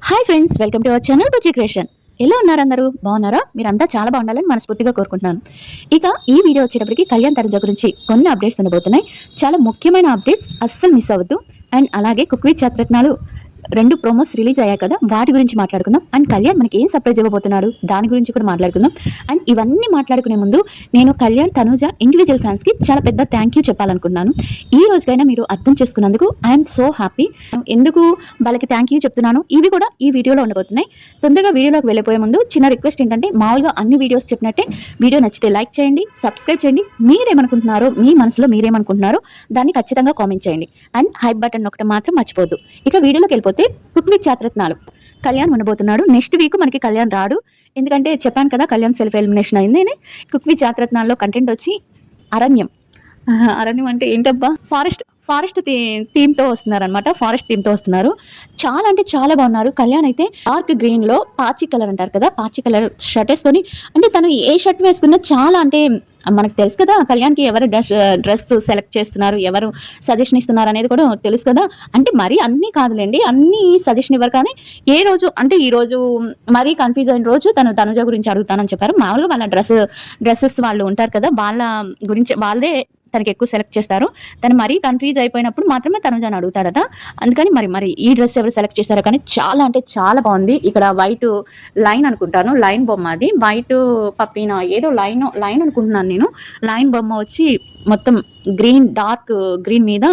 Hi friends, welcome to our channel Bujji creation. ఎలా ఉన్నారు అందరూ? బాగున్నారా? మీరంతా చాలా బాగుండాలని మనస్ఫూర్తిగా కోరుకుంటున్నాను. ఇక ఈ వీడియో వచ్చేటప్పటికి కళ్యాణ్ తనుజ గురించి కొన్ని అప్డేట్స్ ఉండబోతున్నాయి. చాలా ముఖ్యమైన అప్డేట్స్, అస్సలు మిస్ అవ్వద్దు. అండ్ అలాగే కుక్ విత్ చత్రత్నాలు 2 ప్రోమోస్ రిలీజ్ అయ్యాయి కదా, వాటి గురించి మాట్లాడుకుందాం. అండ్ కళ్యాణ్ మనకి ఏం సర్ప్రైజ్ ఇవ్వబోతున్నాడు దాని గురించి కూడా మాట్లాడుకుందాం. అండ్ ఇవన్నీ మాట్లాడుకునే ముందు నేను కళ్యాణ్ తనుజ ఇండివిజువల్ ఫ్యాన్స్కి చాలా పెద్ద థ్యాంక్ యూ చెప్పాలనుకుంటున్నాను. ఈ రోజుకైనా మీరు అర్థం చేసుకున్నందుకు ఐఎమ్ సో హ్యాపీ. ఎందుకు వాళ్ళకి థ్యాంక్ యూ చెప్తున్నాను, ఇవి కూడా ఈ వీడియోలో ఉండబోతున్నాయి. తొందరగా వీడియోలోకి వెళ్ళిపోయే ముందు చిన్న రిక్వెస్ట్ ఏంటంటే, మామూలుగా అన్ని వీడియోస్ చెప్పినట్టే వీడియో నచ్చితే లైక్ చేయండి, సబ్స్క్రైబ్ చేయండి. మీరేమనుకుంటున్నారో, మీ మనసులో మీరేమనుకుంటున్నారో దాన్ని ఖచ్చితంగా కామెంట్ చేయండి. అండ్ హైప్ బటన్ ఒకటి మాత్రం మర్చిపోద్దు. ఇక వీడియోలోకి వెళ్ళిపోతే కుక్ విత్ చత్రత్నాలు కళ్యాణ్ ఉండబోతున్నాడు. నెక్స్ట్ వీక్ మనకి కళ్యాణ్ రాడు, ఎందుకంటే చెప్పాను కదా కళ్యాణ్ సెల్ఫ్ ఎలిమినేషన్ అయింది. కుక్ విత్ చత్రత్నాల్లో కంటెంట్ వచ్చి అరణ్యం. అరణ్యం అంటే ఏంటబ్బా, ఫారెస్ట్ థీమ్తో వస్తున్నారనమాట. ఫారెస్ట్ థీమ్తో వస్తున్నారు. చాలా అంటే చాలా బాగున్నారు. కళ్యాణ్ అయితే డార్క్ గ్రీన్లో పాచి కలర్ అంటారు కదా, పాచి కలర్ షర్ట్ వేసుకొని, అంటే తను ఏ షర్ట్ వేసుకున్నా చాలా, అంటే మనకు తెలుసు కదా కళ్యాణ్కి ఎవరు డ్రెస్ సెలెక్ట్ చేస్తున్నారు, ఎవరు సజెషన్ ఇస్తున్నారు అనేది కూడా తెలుసు కదా. అంటే మరీ అన్నీ కాదులేండి, అన్నీ సజెషన్ ఇవ్వరు, కానీ ఏ రోజు అంటే ఈ రోజు మరీ కన్ఫ్యూజ్ అయిన రోజు తనుజ గురించి అడుగుతానని చెప్పారు. మామూలుగా వాళ్ళ డ్రెస్సెస్ వాళ్ళు ఉంటారు కదా, వాళ్ళ గురించి వాళ్ళే తనకి ఎక్కువ సెలెక్ట్ చేస్తారు. తను మరీ కన్ఫ్యూజ్ అయిపోయినప్పుడు మాత్రమే తనుజాని అడుగుతాడట. అందుకని మరి ఈ డ్రెస్ ఎవరు సెలెక్ట్ చేస్తారో కానీ చాలా అంటే చాలా బాగుంది. ఇక్కడ వైట్ లైన్ అనుకుంటాను, లైన్ బొమ్మ, అది వైట్ పప్పిన ఏదో లైన్ అనుకుంటున్నాను నేను. లైన్ బొమ్మ వచ్చి మొత్తం గ్రీన్, డార్క్ గ్రీన్ మీద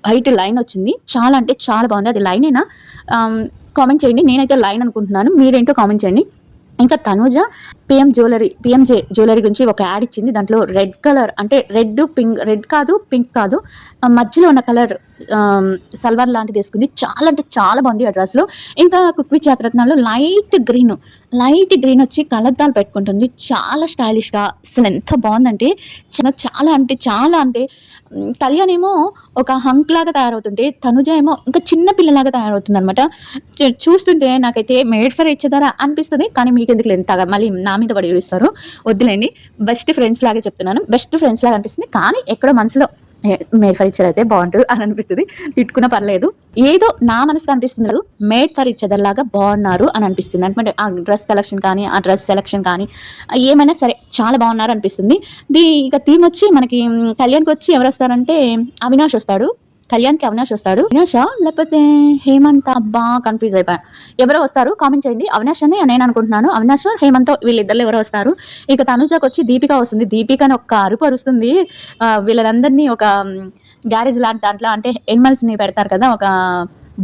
వైట్ లైన్ వచ్చింది. చాలా అంటే చాలా బాగుంది. అది లైనేనా? కామెంట్ చేయండి. నేనైతే లైన్ అనుకుంటున్నాను, మీరేంటో కామెంట్ చేయండి. ఇంకా తనుజ పిఎంజే జ్యువెలరీ గురించి ఒక యాడ్ ఇచ్చింది. దాంట్లో రెడ్ కలర్, అంటే రెడ్ కాదు, పింక్ కాదు, మధ్యలో ఉన్న కలర్ సల్వార్ లాంటిది వేసుకుంది. చాలా అంటే చాలా బాగుంది ఆ డ్రెస్లో. ఇంకా కుక్ విత్ చత్రత్నాల్లో లైట్ గ్రీన్ వచ్చి కలర్దాలు పెట్టుకుంటుంది. చాలా స్టైలిష్గా, అసలు ఎంత బాగుందంటే చాలా అంటే కళ్యాణ్ ఏమో ఒక హంక్ లాగా తయారవుతుంటే, తనుజ ఏమో ఇంకా చిన్న పిల్లలాగా తయారవుతుంది అనమాట. చూస్తుంటే నాకైతే మేడ్ ఫర్ ఇచ్చేదారా అనిపిస్తుంది. కానీ మీకు ఎందుకు ఎంతగా మళ్ళీ నా మీద పడి ఏడుస్తారు, వద్దులేండి. బెస్ట్ ఫ్రెండ్స్ లాగా చెప్తున్నాను, బెస్ట్ ఫ్రెండ్స్ లాగా అనిపిస్తుంది. కానీ ఎక్కడో మనసులో మేడ్ ఫర్ ఇచ్చర్ అయితే బాగుంటుంది అని అనిపిస్తుంది. తిట్టుకున్నా పర్లేదు, ఏదో నా మనసుకు అనిపిస్తుంది, మేడ్ ఫర్ ఇచ్చర్ లాగా బాగున్నారు అని అనిపిస్తుంది. అంటే ఆ డ్రెస్ కలెక్షన్ కానీ, ఆ డ్రెస్ సెలెక్షన్ కానీ, ఏమైనా సరే చాలా బాగున్నారు అనిపిస్తుంది. ఇక థీమ్ వచ్చి మనకి కళ్యాణ్కి వచ్చి ఎవరు వస్తారంటే అవినాష్ వస్తాడు. కళ్యాణ్కి అవినాష్ వస్తాడు. అవినాషా లేకపోతే హేమంత్? అబ్బా కన్ఫ్యూజ్ అయిపోయా. ఎవరో వస్తారు, కామెంట్ చేయండి. అవినాష్ అని నేను అనుకుంటున్నాను. అవినాష్ హేమంత్ వీళ్ళిద్దరు ఎవరో వస్తారు. ఇక తనుజాకి వచ్చి దీపిక వస్తుంది. దీపికని ఒక అరుపు అరుస్తుంది. వీళ్ళందరినీ ఒక గ్యారేజ్ లాంటి దాంట్లో, అంటే ఎనిమల్స్ని పెడతారు కదా, ఒక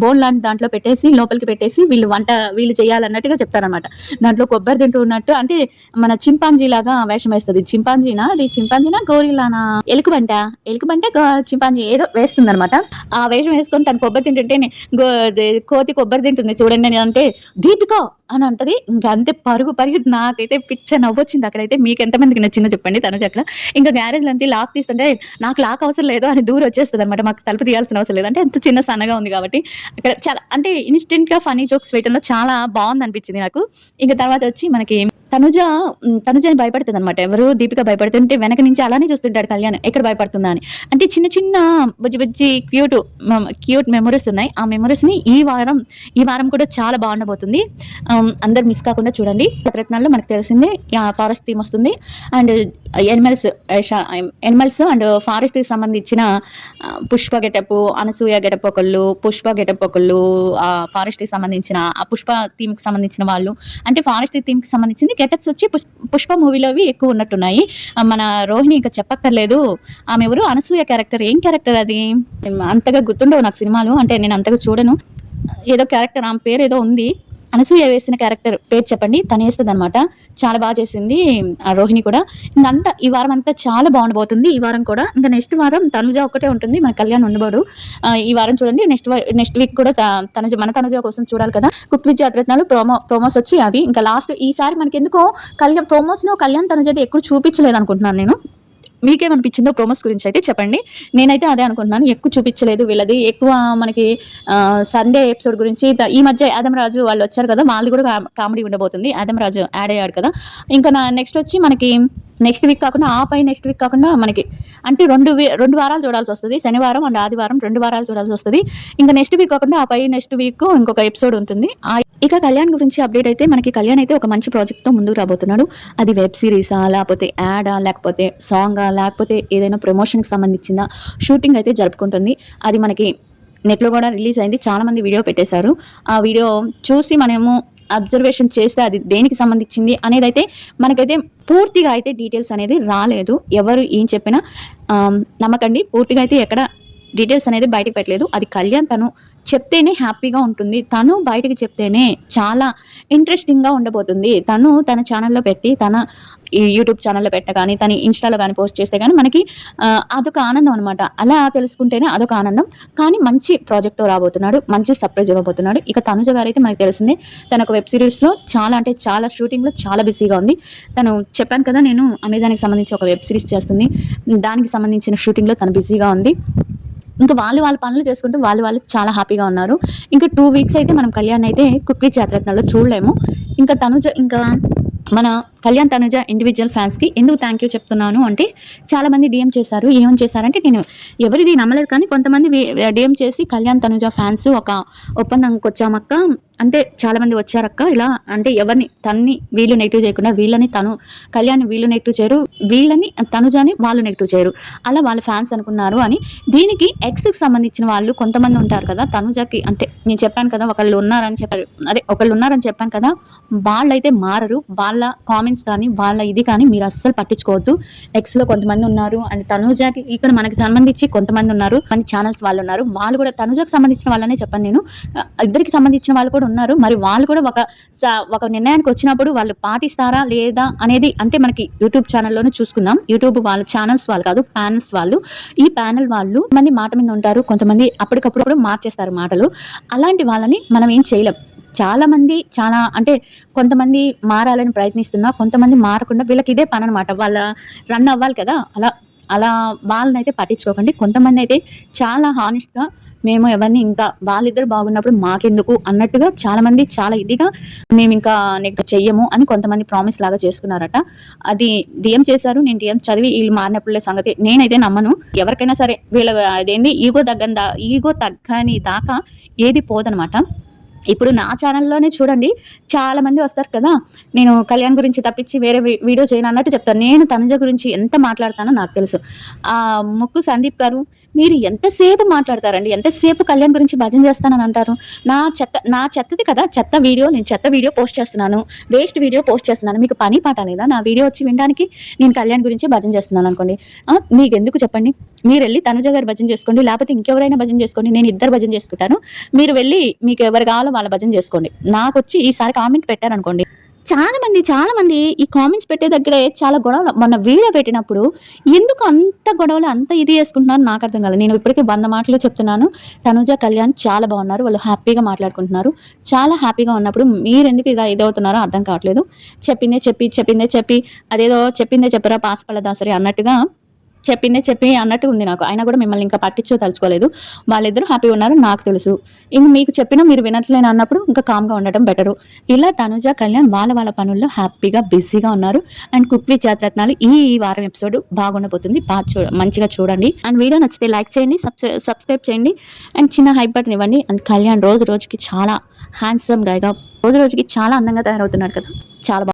బోన్ లాంటి దాంట్లో పెట్టేసి, లోపలికి పెట్టేసి వీళ్ళు చేయాలన్నట్టుగా చెప్తారనమాట. దాంట్లో కొబ్బరి తింటూ ఉన్నట్టు, అంటే మన చింపాంజీ లాగా వేషం వేస్తుంది. చింపాంజీనా గోరిలానా, ఎలుకబంట చింపాంజీ ఏదో వేస్తుంది అనమాట. ఆ వేషం వేసుకొని తను కొబ్బరి తింటుంటే కోతి కొబ్బరి తింటుంది చూడండి అంటే దీపిక అని అంటది. ఇంకా అంతే పరుగు నాకైతే పిచ్చ నవ్వొచ్చింది అక్కడైతే. మీకు ఎంతమందికి నచ్చిందో చెప్పండి. తను అక్కడ ఇంకా గ్యారేజ్ అంతే లాక్ తీస్తుంటే, నాకు లాక్ అవసరం లేదు అని దూరం వచ్చేస్తుంది అనమాట. మాకు తలుపు తీయాల్సిన అవసరం లేదు, అంటే ఎంత చిన్న సన్నగా ఉంది కాబట్టి. అక్కడ చాలా అంటే ఇన్స్టెంట్ గా ఫనీ జోక్స్ వేయటంలో చాలా బాగుంది అనిపించింది నాకు. ఇంకా తర్వాత వచ్చి మనకి తనుజని భయపడుతుంది అనమాట. ఎవరు? దీపిక భయపడుతుంటే వెనక నుంచి అలానే చూస్తుంటాడు కళ్యాణ్, ఎక్కడ భయపడుతుందా అని. అంటే చిన్న బుజ్జి క్యూట్ మెమరీస్ ఉన్నాయి. ఆ మెమరీస్ ని ఈ వారం కూడా చాలా బాగుండబోతుంది. అందరు మిస్ కాకుండా చూడండి. రత్నాల్లో మనకు తెలిసిందే ఫారెస్ట్ థీమ్ వస్తుంది. అండ్ ఎనిమల్స్ అండ్ ఫారెస్ట్ కి సంబంధించిన పుష్ప గెటప్, అనసూయ గెటప్ ఒకళ్ళు, పుష్ప గెటప్ ఒకళ్ళు, ఫారెస్ట్ కి సంబంధించిన ఆ పుష్ప థీమ్ కి సంబంధించిన వాళ్ళు, అంటే ఫారెస్ట్ థీమ్ కి సంబంధించింది గెటప్స్ వచ్చి పుష్ప మూవీలోవి ఎక్కువ ఉన్నట్టున్నాయి. మన రోహిణి ఇంకా చెప్పక్కర్లేదు. ఆమె ఎవరు? అనసూయ క్యారెక్టర్. ఏం క్యారెక్టర్ అది? అంతగా గుర్తుండవు నాకు సినిమాలు, అంటే నేను అంతగా చూడను. ఏదో క్యారెక్టర్, ఆమె పేరు ఏదో ఉంది. అనసూయ వేసిన క్యారెక్టర్ పేరు చెప్పండి, తను వేస్తుంది అనమాట. చాలా బాగా చేసింది ఆ రోహిణి కూడా. ఇంకంతా ఈ వారం అంతా చాలా బాగుండబోతుంది. ఈ వారం కూడా ఇంకా నెక్స్ట్ వారం తనుజ ఒక్కటే ఉంటుంది, మన కళ్యాణ్ ఉండబోడు. ఈ వారం చూడండి. నెక్స్ట్ వీక్ కూడా మన తనుజ కోసం చూడాలి కదా. కుక్ విత్ చత్రత్నాలు ప్రోమోస్ వచ్చి అవి ఇంకా లాస్ట్. ఈసారి మనకి ఎందుకో ప్రోమోస్ లో కళ్యాణ్ తనుజ అయితే ఎక్కువ చూపించలేదు అనుకుంటున్నాను నేను. మీకేమనిపించిందో ప్రోమోస్ గురించి అయితే చెప్పండి. నేనైతే అదే అనుకుంటున్నాను, ఎక్కువ చూపించలేదు వీళ్ళది. ఎక్కువ మనకి సండే ఎపిసోడ్ గురించి ఈ మధ్య ఆదమరాజు వాళ్ళు వచ్చారు కదా, వాళ్ళది కూడా కామెడీ ఉండబోతుంది. ఆదమరాజు యాడ్ అయ్యాడు కదా. ఇంకా నెక్స్ట్ వచ్చి మనకి నెక్స్ట్ వీక్ కాకుండా నెక్స్ట్ వీక్ కాకుండా మనకి అంటే 2 వారాలు చూడాల్సి వస్తుంది. శనివారం అండ్ ఆదివారం 2 వారాలు చూడాల్సి వస్తుంది. ఇంకా నెక్స్ట్ వీక్ కాకుండా నెక్స్ట్ వీక్ ఇంకొక ఎపిసోడ్ ఉంటుంది. ఇక కళ్యాణ్ గురించి అప్డేట్ అయితే మనకి కళ్యాణ్ అయితే ఒక మంచి ప్రాజెక్ట్తో ముందుకు రాబోతున్నాడు. అది వెబ్ సిరీసా, లేకపోతే యాడా, లేకపోతే సాంగా, లేకపోతే ఏదైనా ప్రమోషన్కి సంబంధించిన షూటింగ్ అయితే జరుపుకుంటుంది. అది మనకి నెట్లో కూడా రిలీజ్ అయింది. చాలామంది వీడియో పెట్టేశారు. ఆ వీడియో చూసి మనము అబ్జర్వేషన్ చేస్తే అది దేనికి సంబంధించింది అనేది అయితే మనకైతే పూర్తిగా అయితే డీటెయిల్స్ అనేది రాలేదు. ఎవరు ఏం చెప్పినా నమ్మకండి. పూర్తిగా అయితే ఎక్కడ డీటెయిల్స్ అనేది బయటకు పెట్టలేదు. అది కళ్యాణ్ తను చెప్తేనే హ్యాపీగా ఉంటుంది. తను బయటకు చెప్తేనే చాలా ఇంట్రెస్టింగ్గా ఉండబోతుంది. తను తన ఛానల్లో పెట్టి తన యూట్యూబ్ ఛానల్లో పెట్ట కానీ తన ఇన్స్టాలో కానీ పోస్ట్ చేస్తే కానీ మనకి అదొక ఆనందం అనమాట. అలా తెలుసుకుంటేనే అదొక ఆనందం. కానీ మంచి ప్రాజెక్ట్తో రాబోతున్నాడు, మంచి సర్ప్రైజ్ ఇవ్వబోతున్నాడు. ఇక తనుజ గారు అయితే మనకు తెలిసిందే తన ఒక వెబ్ సిరీస్లో చాలా అంటే చాలా షూటింగ్లో చాలా బిజీగా ఉంది. తను చెప్పాను కదా, నేను అమెజాన్కి సంబంధించి ఒక వెబ్ సిరీస్ చేస్తుంది. దానికి సంబంధించిన షూటింగ్లో తను బిజీగా ఉంది. ఇంకా వాళ్ళ పనులు చేసుకుంటూ వాళ్ళు చాలా హ్యాపీగా ఉన్నారు. ఇంకా 2 వీక్స్ అయితే మనం కళ్యాణ్ అయితే కుక్ విత్ జాతరత్నాల్లో చూడలేము. ఇంకా తనుజ ఇంకా మన కళ్యాణ్ తనుజ ఇండివిజువల్ ఫ్యాన్స్కి ఎందుకు థ్యాంక్ యూ చెప్తున్నాను అంటే, చాలామంది డిఎం చేశారు. ఏమని చేశారంటే, నేను ఎవరిది నమ్మలేదు కానీ కొంతమంది డిఎం చేసి కళ్యాణ్ తనుజ ఫ్యాన్స్ ఒక ఒప్పందంకి వచ్చామక్క అంటే చాలామంది వచ్చారక్క, ఇలా అంటే ఎవరిని తన్ని వీళ్ళు నెగిటివ్ చేయకుండా వీళ్ళని తను కళ్యాణ్ వీళ్ళు నెగిటివ్ చేయరు, వీళ్ళని తనుజని వాళ్ళు నెగిటివ్ చేయరు, అలా వాళ్ళ ఫ్యాన్స్ అనుకున్నారు అని. దీనికి ఎక్స్కి సంబంధించిన వాళ్ళు కొంతమంది ఉంటారు కదా, తనుజకి అంటే నేను చెప్పాను కదా ఒకళ్ళు ఉన్నారని చెప్పాను కదా, వాళ్ళైతే మారరు. వాళ్ళ కామెంట్స్ కానీ వాళ్ళ ఇది కానీ మీరు అస్సలు పట్టించుకోవద్దు. ఎక్స్లో కొంతమంది ఉన్నారు అండ్ తనుజకి ఇక్కడ మనకి సంబంధించి కొంతమంది ఉన్నారు, మన ఛానల్స్ వాళ్ళు ఉన్నారు. వాళ్ళు కూడా తనుజకి సంబంధించిన వాళ్ళనే చెప్పాను నేను, ఇద్దరికి సంబంధించిన వాళ్ళు కూడా ఉన్నారు. మరి వాళ్ళు కూడా ఒక నిర్ణయానికి వచ్చినప్పుడు వాళ్ళు పాటిస్తారా లేదా అనేది అంటే మనకి యూట్యూబ్ ఛానల్లోనే చూసుకుందాం. యూట్యూబ్ వాళ్ళ ఛానల్స్ వాళ్ళు కాదు, ప్యానల్స్ వాళ్ళు. ఈ ప్యానల్ వాళ్ళు మంది మాట మీద ఉంటారు, కొంతమంది అప్పటికప్పుడు మార్చేస్తారు మాటలు. అలాంటి వాళ్ళని మనం ఏం చేయలేం. చాలా అంటే కొంతమంది మారాలని ప్రయత్నిస్తున్నా, కొంతమంది మారకుండా వీళ్ళకి ఇదే పని అనమాట. వాళ్ళ రన్ అవ్వాలి కదా, అలా వాళ్ళని అయితే పట్టించుకోకండి. కొంతమంది అయితే చాలా హానెస్ట్గా మేము ఎవరిని ఇంకా వాళ్ళిద్దరు బాగున్నప్పుడు మాకెందుకు అన్నట్టుగా చాలామంది చాలా ఇదిగా మేము ఇంకా నెక్స్ట్ చెయ్యము అని కొంతమంది ప్రామిస్ లాగా చేసుకున్నారట. అది డిఎం చేశారు. నేను డిఎం చదివి వీళ్ళు మారినప్పుడులే సంగతి నేనైతే నమ్మను. ఎవరికైనా సరే వీళ్ళ అదేంటి ఈగో తగ్గని దాకా ఏది పోదనమాట. ఇప్పుడు నా ఛానల్లోనే చూడండి, చాలామంది వస్తారు కదా, నేను కళ్యాణ్ గురించి తప్పించి వేరే వీడియో చేయను అన్నట్టు చెప్తాను. నేను తనుజ గురించి ఎంత మాట్లాడతానో నాకు తెలుసు. ముక్కు సందీప్ గారు, మీరు ఎంతసేపు మాట్లాడతారండి, ఎంతసేపు కళ్యాణ్ గురించి భజన చేస్తానని అంటారు. నా చెత్తది కదా చెత్త వీడియో, నేను చెత్త వీడియో పోస్ట్ చేస్తున్నాను, వేస్ట్ వీడియో పోస్ట్ చేస్తున్నాను. మీకు పని పాట లేదా నా వీడియో వచ్చి వినడానికి? నేను కళ్యాణ్ గురించి భజన చేస్తున్నాను అనుకోండి, మీకు ఎందుకు చెప్పండి? మీరు వెళ్ళి తనుజ గారు భజన చేసుకోండి, లేకపోతే ఇంకెవరైనా భజన చేసుకోండి. నేను ఇద్దరు భజన చేసుకుంటాను, మీరు వెళ్ళి మీకు ఎవరు కావాలో వాళ్ళ భజన చేసుకోండి. నాకు వచ్చి ఈసారి కామెంట్ పెట్టారనుకోండి, చాలా మంది ఈ కామెంట్స్ పెట్టే దగ్గరే చాలా గొడవలు. మొన్న వీడియో పెట్టినప్పుడు ఎందుకు అంత గొడవలు అంత ఇది చేసుకుంటున్నారు నాకు అర్థం కాలేదు. నేను ఇప్పటికీ 100 మాటలు చెప్తున్నాను, తనుజ కళ్యాణ్ చాలా బాగున్నారు, వాళ్ళు హ్యాపీగా మాట్లాడుకుంటున్నారు. చాలా హ్యాపీగా ఉన్నప్పుడు మీరు ఎందుకు ఇదవుతున్నారో అర్థం కావట్లేదు. చెప్పిందే చెప్పి అదేదో చెప్పిందే చెప్పరా పాసపల్ల దాసరి అన్నట్టుగా చెప్పి అన్నట్టు ఉంది నాకు. అయినా కూడా మిమ్మల్ని ఇంకా తలుచుకోలేదు. వాళ్ళిద్దరూ హ్యాపీగా ఉన్నారు నాకు తెలుసు. ఇంక మీకు చెప్పినా మీరు వినట్లేని అన్నప్పుడు ఇంకా కామ్గా ఉండటం బెటరు. ఇలా తనుజ కళ్యాణ్ వాళ్ళ పనుల్లో హ్యాపీగా బిజీగా ఉన్నారు. అండ్ కుక్ విత్ జాతరత్నాలు ఈ వారం ఎపిసోడ్ బాగుండబోతుంది. మంచిగా చూడండి. అండ్ వీడియో నచ్చితే లైక్ చేయండి, సబ్స్క్రైబ్ చేయండి అండ్ చిన్న హైప్ బటన్ ఇవ్వండి. అండ్ కళ్యాణ్ రోజుకి చాలా హ్యాండ్సమ్ గాయగా రోజుకి చాలా అందంగా తయారవుతున్నాడు కదా, చాలా